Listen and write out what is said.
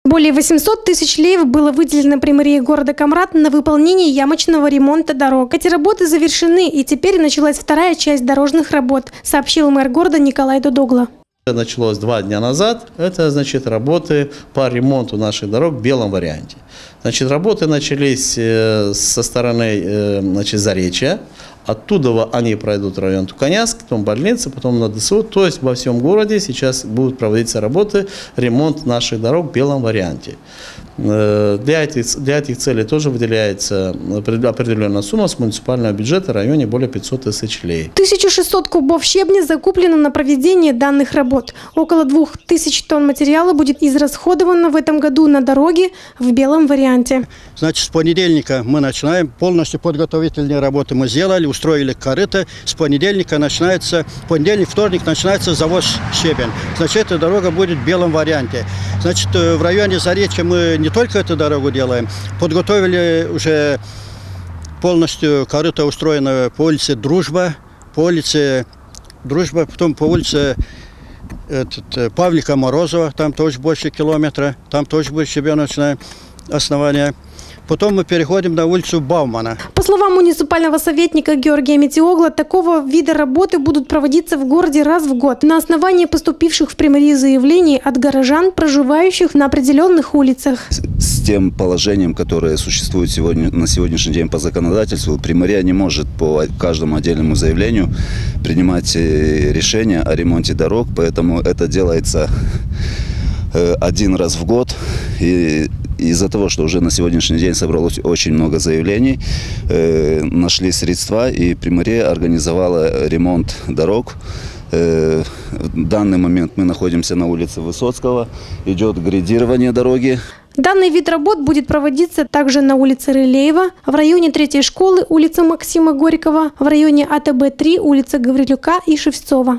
Более 800 тысяч леев было выделено при мэрии города Камрат на выполнение ямочного ремонта дорог. Эти работы завершены, и теперь началась вторая часть дорожных работ, сообщил мэр города Николай Додогла. Началось 2 дня назад. Это, работы по ремонту наших дорог в белом варианте. Работы начались со стороны, Заречья. Оттуда они пройдут в район Туканяск, потом больница, потом на ДСУ. То есть во всем городе сейчас будут проводиться работы, ремонт наших дорог в белом варианте. Для этих целей тоже выделяется определенная сумма с муниципального бюджета в районе более 500 тысяч лей. 1600 кубов щебня закуплено на проведение данных работ. Около 2000 тонн материала будет израсходовано в этом году на дороги в белом варианте. Значит, с понедельника мы начинаем. Полностью подготовительные работы мы сделали, устроили корыто. С понедельника начинается, вторник начинается завоз щебень. Значит, эта дорога будет в белом варианте. Значит, в районе Заречья мы не только эту дорогу делаем, подготовили уже полностью корыто устроено по улице Дружба, потом по улице Павлика Морозова, там тоже больше километра, там тоже будет щебеночное основание. Потом мы переходим на улицу Баумана. По словам муниципального советника Георгия Метиогла, такого вида работы будут проводиться в городе раз в год на основании поступивших в примэрии заявлений от горожан, проживающих на определенных улицах. С тем положением, которое существует на сегодняшний день по законодательству, примэрия не может по каждому отдельному заявлению принимать решение о ремонте дорог, поэтому это делается один раз в год. И из-за того, что уже на сегодняшний день собралось очень много заявлений, нашли средства, и примэрия организовала ремонт дорог. В данный момент мы находимся на улице Высоцкого, идет грейдирование дороги. Данный вид работ будет проводиться также на улице Рылеева, в районе 3-й школы улица Максима Горького, в районе АТБ-3 улица Гаврилюка и Шевцова.